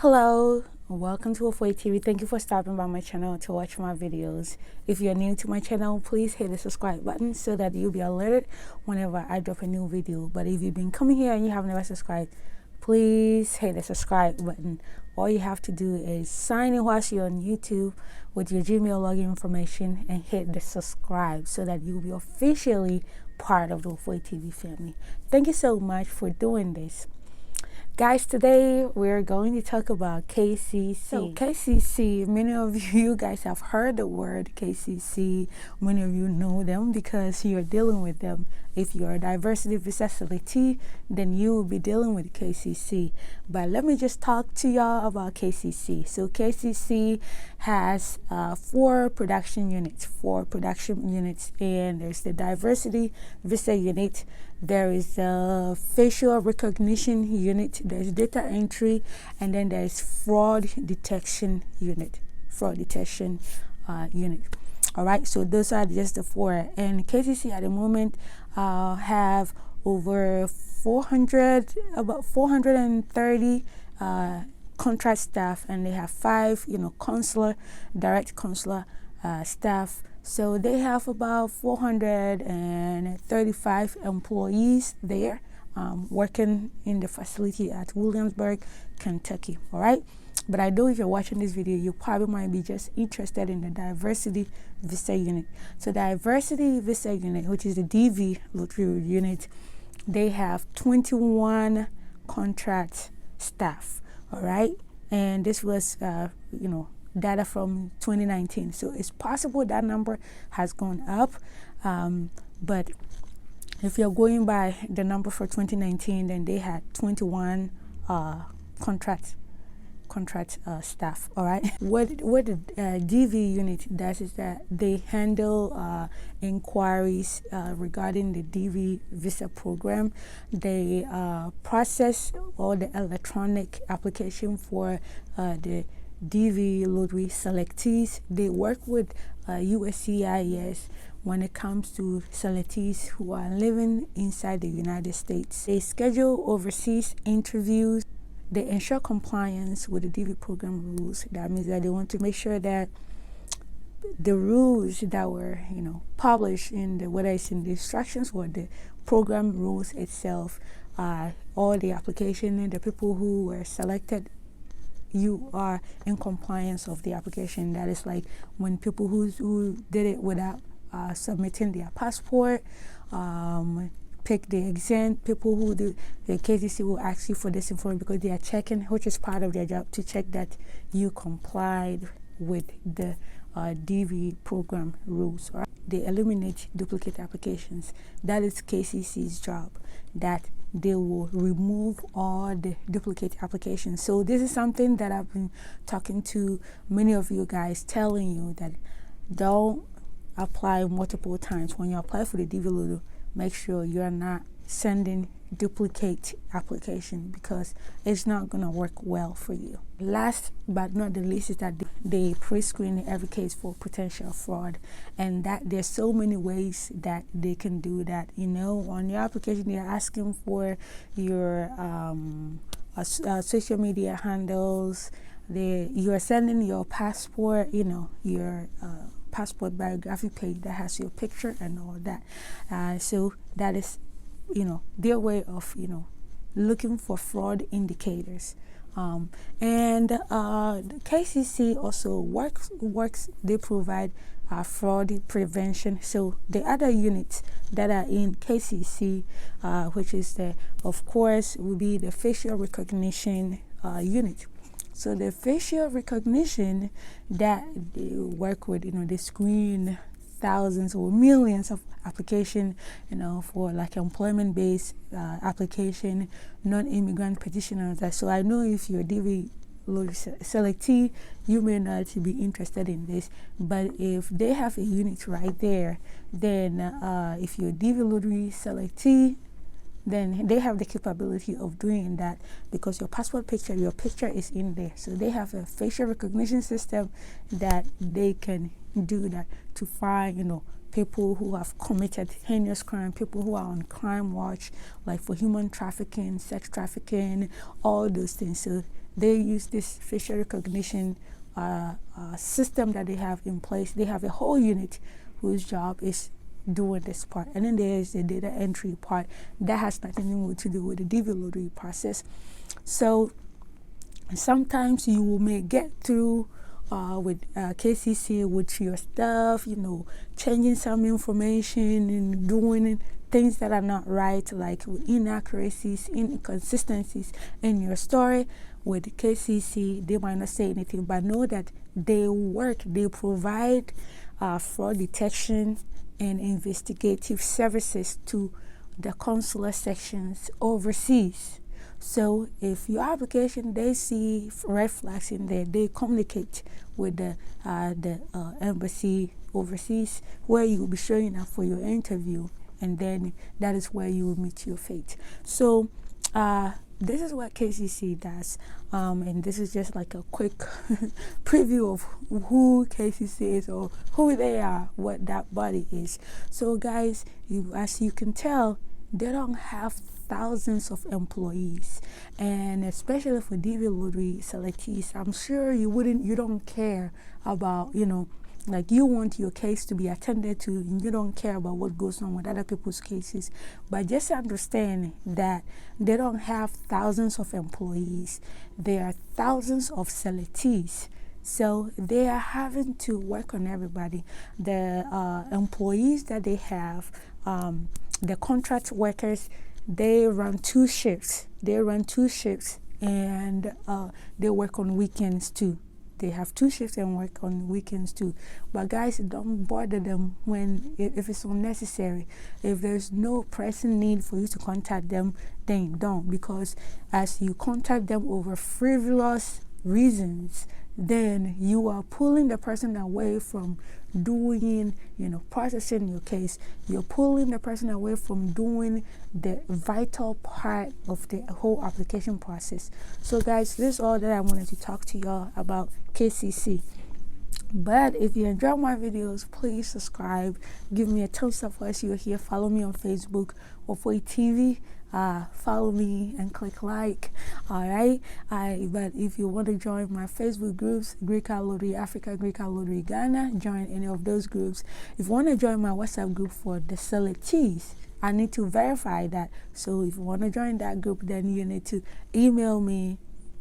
Hello, welcome to WoFoy TV. Thank you for stopping by my channel to watch my videos. If you're new to my channel, please hit the subscribe button so that you'll be alerted whenever I drop a new video. But if you've been coming here and you have never subscribed, please hit the subscribe button. All you have to do is sign in whilst you're on YouTube with your Gmail login information and hit the subscribe so that you'll be officially part of the WoFoy TV family. Thank you so much for doing this. Guys, today we're going to talk about KCC. So KCC, many of you guys have heard the word KCC. Many of you know them because you're dealing with them. If you're a diversity visa selectee, then you will be dealing with KCC. But let me just talk to y'all about KCC. So KCC has four production units, and there's the diversity visa unit. There is a facial recognition unit, there's data entry, and then there's fraud detection unit. All right, so those are just the four. And KCC at the moment have over about 430 contract staff, and they have 5, direct consular staff. So they have about 435 employees there working in the facility at Williamsburg, Kentucky. All right. But I know if you're watching this video, you probably might be just interested in the diversity visa unit. So diversity visa unit, which is the DV lottery unit, they have 21 contract staff. All right. And this was, data from 2019. So it's possible that number has gone up. But if you're going by the number for 2019, then they had 21 contract staff. All right. What the DV unit does is that they handle inquiries regarding the DV visa program. They process all the electronic application for the DV lottery selectees. They work with USCIS when it comes to selectees who are living inside the United States. They schedule overseas interviews. They ensure compliance with the DV program rules. That means that they want to make sure that the rules that were, published in whether it's in the instructions or the program rules itself, all the application and the people who were selected, you are in compliance of the application. That is like when people who did it without submitting their passport, pick the exam, people who do the KCC will ask you for this information because they are checking, which is part of their job, to check that you complied with the DV program rules. Right? They eliminate duplicate applications. That is KCC's job, that they will remove all the duplicate applications. So this is something that I've been talking to many of you guys, telling you that don't apply multiple times. When you apply for the DV loan, make sure you're not sending duplicate application because it's not going to work well for you. Last but not the least is that they pre-screen every case for potential fraud, and that there's so many ways that they can do that. On your application, they're asking for your social media handles. You are sending your passport, your passport biography page that has your picture and all that. So that is, their way of, looking for fraud indicators. And the KCC also works. They provide fraud prevention. So the other units that are in KCC, which is of course, will be the facial recognition unit. So the facial recognition that they work with, they screen thousands or millions of application, for like employment-based application, non-immigrant petitioners. So I know if you're a DV selectee, you may not be interested in this, but if they have a unit right there, then if you're a DV lottery selectee, then they have the capability of doing that because your passport picture, your picture is in there. So they have a facial recognition system that they can do that to find, people who have committed heinous crime, people who are on crime watch, like for human trafficking, sex trafficking, all those things. So they use this facial recognition system that they have in place. They have a whole unit whose job is doing this part, and then there's the data entry part that has nothing to do with the DV lottery process. So sometimes you may get through with KCC with your stuff, changing some information and doing things that are not right, like inaccuracies, inconsistencies in your story. With KCC, they might not say anything, but know that they provide fraud detection and investigative services to the consular sections overseas. So if your application, they see red flags in there, they communicate with the embassy overseas, where you will be showing up for your interview, and then that is where you will meet your fate. So this is what KCC does, and this is just like a quick preview of who KCC is, or who they are, what that body is. So guys, as you can tell, they don't have thousands of employees, and especially for DV lottery selectees, I'm sure you don't care about, like, you want your case to be attended to, and you don't care about what goes on with other people's cases. But just understand that they don't have thousands of employees. There are thousands of selectees. So they are having to work on everybody. The employees that they have, the contract workers, they run two shifts. And they work on weekends too. They have 2 shifts and work on weekends too. But guys, don't bother them if it's unnecessary. If there's no pressing need for you to contact them, then don't. Because as you contact them over frivolous reasons, then you are pulling the person away from doing, processing your case. You're pulling the person away from doing the vital part of the whole application process. So guys, this is all that I wanted to talk to y'all about KCC. But if you enjoy my videos, please subscribe. Give me a thumbs up as you're here. Follow me on Facebook, WoFoy TV. Follow me and click like. Alright. But if you want to join my Facebook groups, Greek Card Lottery Africa, Greek Card Lottery Ghana, join any of those groups. If you want to join my WhatsApp group for the selectees, I need to verify that. So if you want to join that group, then you need to email me,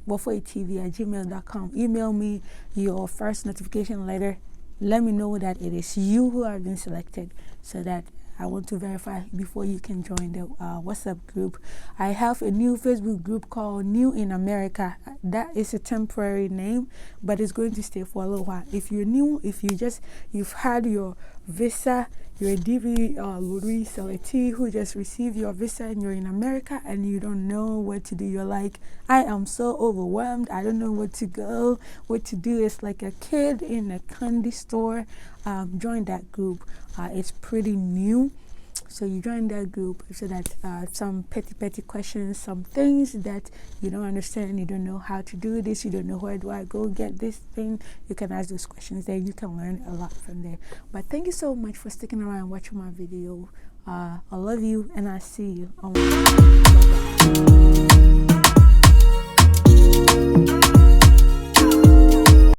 wofoytv@gmail.com. Email me your first notification letter. Let me know that it is you who have been selected, so that I want to verify before you can join the WhatsApp group. I have a new Facebook group called New in America. That is a temporary name, but it's going to stay for a little while. If you're new, if you've had your visa, you're a DV lottery selectee who just received your visa and you're in America and you don't know what to do. You're like, I am so overwhelmed. I don't know what to do. It's like a kid in a candy store. Join that group. It's pretty new. So you join that group so that some petty questions, some things that you don't understand, you don't know how to do this, you don't know where do I go get this thing, you can ask those questions there. You can learn a lot from there. But thank you so much for sticking around and watching my video. I love you, and I see you on